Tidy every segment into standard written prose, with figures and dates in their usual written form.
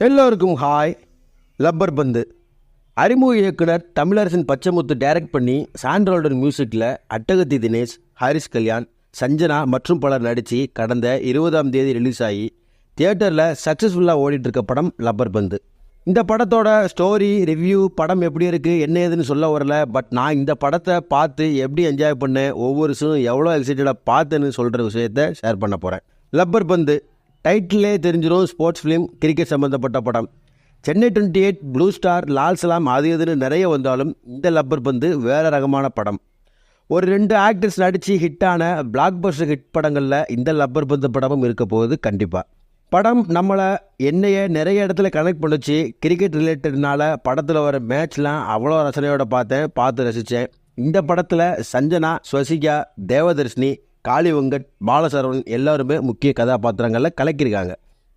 எல்லோருக்கும் hi. Rubber பந்து அறிமுக இயக்குனர் தமிழரசன் பச்சைமுத்து டைரக்ட் பண்ணி சாண்ட்ரோல்டன் மியூசிக்கில் அட்டகத்தி தினேஷ், ஹாரிஸ் கல்யாண், சஞ்சனா மற்றும் பலர் நடித்து கடந்த 20ஆம் தேதி ரிலீஸ் ஆகி தியேட்டரில் சக்ஸஸ்ஃபுல்லாக ஓடிட்டுருக்க படம் லப்பர் பந்து. இந்த படத்தோட ஸ்டோரி ரிவ்யூ படம் எப்படி இருக்குது என்ன ஏதுன்னு சொல்ல வரல. பட் நான் இந்த படத்தை பார்த்து எப்படி என்ஜாய் பண்ணேன், ஒவ்வொரு விஷயம் எவ்வளோ எக்ஸைட்டடாக பார்த்தேன்னு சொல்கிற விஷயத்தை ஷேர் பண்ண போகிறேன். லப்பர் பந்து டைட்டிலே தெரிஞ்சிடும், ஸ்போர்ட்ஸ் ஃபிலிம், கிரிக்கெட் சம்மந்தப்பட்ட படம். சென்னை 28, ப்ளூ ஸ்டார், லால் சலாம் அது இதுன்னு நிறைய வந்தாலும் இந்த லப்பர் பந்து வேறு ரகமான படம். ஒரு 2 ஆக்டர்ஸ் நடித்து ஹிட்டான பிளாக் பஸ்டர் ஹிட் படங்களில் இந்த லப்பர் பந்து படமும் இருக்க போகுது கண்டிப்பாக. படம் நம்மளை என்னைய நிறைய இடத்துல கனெக்ட் பண்ணிச்சு. கிரிக்கெட் ரிலேட்டட்னால படத்தில் வர மேட்ச்லாம் அவ்வளோ ரசனையோடு பார்த்து ரசித்தேன். இந்த படத்தில் சஞ்சனா, ஸ்வசிகா, தேவதர்ஷினி, காளி வெங்கட், பாலசரவணன் எல்லாருமே முக்கிய கதாபாத்திரங்களில் கலக்கியிருக்காங்க.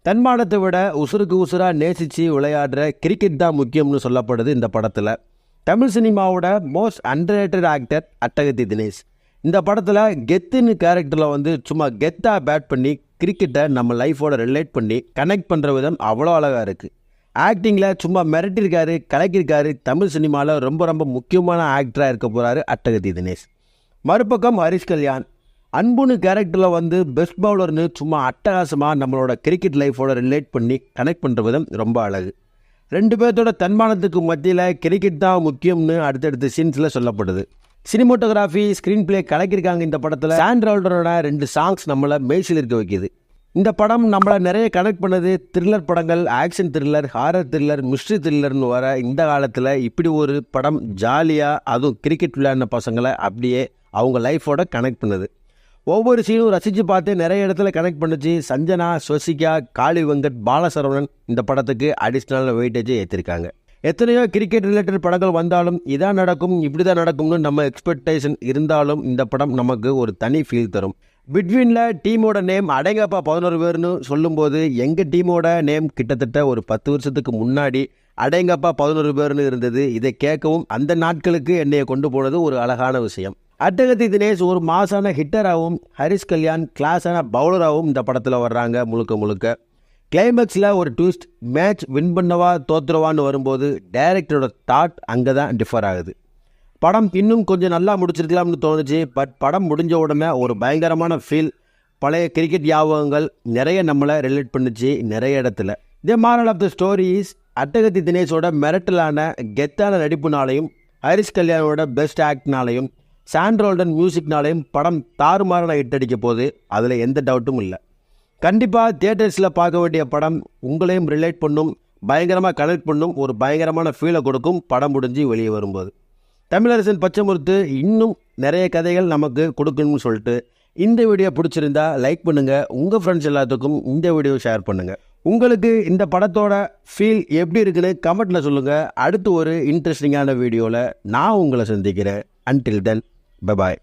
தன்மானத்தை விட உசுருக்கு உசுராக நேசித்து விளையாடுற கிரிக்கெட் தான் முக்கியம்னு சொல்லப்படுது இந்த படத்தில். தமிழ் சினிமாவோட மோஸ்ட் அண்டர்ரேட்டட் ஆக்டர் அட்டகத்தி தினேஷ். இந்த படத்தில் கெத்துன்னு கேரக்டரில் சும்மா கெத்தாக பேட் பண்ணி கிரிக்கெட்டை நம்ம லைஃபோட ரிலேட் பண்ணி கனெக்ட் பண்ணுற விதம் அவ்வளோ அழகாக இருக்குது. ஆக்டிங்கில் சும்மா மிரட்டியிருக்காரு, கலக்கியிருக்காரு. தமிழ் சினிமாவில் ரொம்ப ரொம்ப முக்கியமான ஆக்டராக இருக்க போகிறாரு அட்டகத்தி தினேஷ். மறுபக்கம் ஹாரிஸ் கல்யாண் அன்புன்னு கேரக்டரில் பெஸ்ட் பவுலர்னு சும்மா அட்டகாசமாக நம்மளோட கிரிக்கெட் லைஃபோட ரிலேட் பண்ணி கனெக்ட் பண்ணுற விதம் ரொம்ப அழகு. 2 பேர்த்தோட தன்மானத்துக்கு மத்தியில் கிரிக்கெட் தான் முக்கியம்னு அடுத்தடுத்த சீன்ஸில் சொல்லப்படுது. சினிமோட்டோகிராஃபி, ஸ்க்ரீன் பிளே கலக்கியிருக்காங்க இந்த படத்தில். சாண்ட்ரோல்டனோட 2 சாங்ஸ் நம்மளை மெய்சில் இருக்க வைக்கிது. இந்த படம் நம்மளை நிறைய கனெக்ட் பண்ணது. த்ரில்லர் படங்கள், action thriller, horror thriller, mystery த்ரில்லர்னு வர இந்த காலத்தில் இப்படி ஒரு படம் ஜாலியாக, அதுவும் கிரிக்கெட் விளையாடின பசங்களை அப்படியே அவங்க லைஃபோட கனெக்ட் பண்ணுது. ஒவ்வொரு சீனும் ரசித்து பார்த்து நிறைய இடத்துல கனெக்ட் பண்ணுச்சு. சஞ்சனா, ஸ்வசிகா, காளி வெங்கட், பாலசரவணன் இந்த படத்துக்கு அடிஷ்னல் வெயிட்டேஜை ஏற்றிருக்காங்க. எத்தனையோ கிரிக்கெட் ரிலேட்டட் படங்கள் வந்தாலும் இதான் நடக்கும், இப்படி தான் நடக்கும்னு நம்ம எக்ஸ்பெக்டேஷன் இருந்தாலும் இந்த படம் நமக்கு ஒரு தனி ஃபீல் தரும். பிட்வீனில் டீமோட நேம் அடங்கப்பா 11 பேர்னு சொல்லும்போது எங்கள் டீமோட நேம் கிட்டத்தட்ட ஒரு 10 வருஷத்துக்கு முன்னாடி அடங்கப்பா 11 பேர்னு இருந்தது. இதை கேட்கவும் அந்த நாட்களுக்கு என்னையை கொண்டு போனது ஒரு அழகான விஷயம். அட்டகத்தி தினேஷ் ஒரு மாசான ஹிட்டராகவும், ஹாரிஸ் கல்யாண் கிளாஸான பவுலராகவும் இந்த படத்தில் வர்றாங்க. முழுக்க கிளைமேக்ஸில் ஒரு ட்விஸ்ட், மேட்ச் வின் பண்ணவா தோத்துருவான்னு வரும்போது டைரக்டரோட தாட் அங்கே தான் டிஃபர் ஆகுது. படம் இன்னும் கொஞ்சம் நல்லா முடிச்சிருக்கலாம்னு தோணுச்சு. பட் படம் முடிஞ்ச உடனே ஒரு பயங்கரமான ஃபீல், பழைய கிரிக்கெட் ஞாபகங்கள் நிறைய நம்மளை ரிலேட் பண்ணிச்சு நிறைய இடத்துல. The moral of the story is Attakathi தினேஷோட மிரட்டலான கெத்தான நடிப்புனாலையும், ஹாரிஸ் கல்யாணோட பெஸ்ட் ஆக்ட்னாலையும், சாண்ட்ரோல்டன் மியூசிக்னாலையும் படம் தாறுமாறான ஹிட் அடிக்க போது அதில் எந்த டவுட்டும் இல்லை. கண்டிப்பாக தியேட்டர்ஸில் பார்க்க வேண்டிய படம். உங்களையும் ரிலேட் பண்ணும், பயங்கரமாக கனெக்ட் பண்ணும், ஒரு பயங்கரமான ஃபீலை கொடுக்கும் படம் முடிஞ்சு வெளியே வரும்போது. தமிழரசன் பச்சைமுத்து இன்னும் நிறைய கதைகள் நமக்கு கொடுக்கணும்னு சொல்லிட்டு இந்த வீடியோ பிடிச்சிருந்தா லைக் பண்ணுங்கள். உங்கள் ஃப்ரெண்ட்ஸ் எல்லாத்துக்கும் இந்த வீடியோ ஷேர் பண்ணுங்கள். உங்களுக்கு இந்த படத்தோட ஃபீல் எப்படி இருக்குன்னு கமெண்ட்டில் சொல்லுங்கள். அடுத்து ஒரு இன்ட்ரெஸ்டிங்கான வீடியோவில் நான் உங்களை சந்திக்கிறேன். Until then, bye-bye.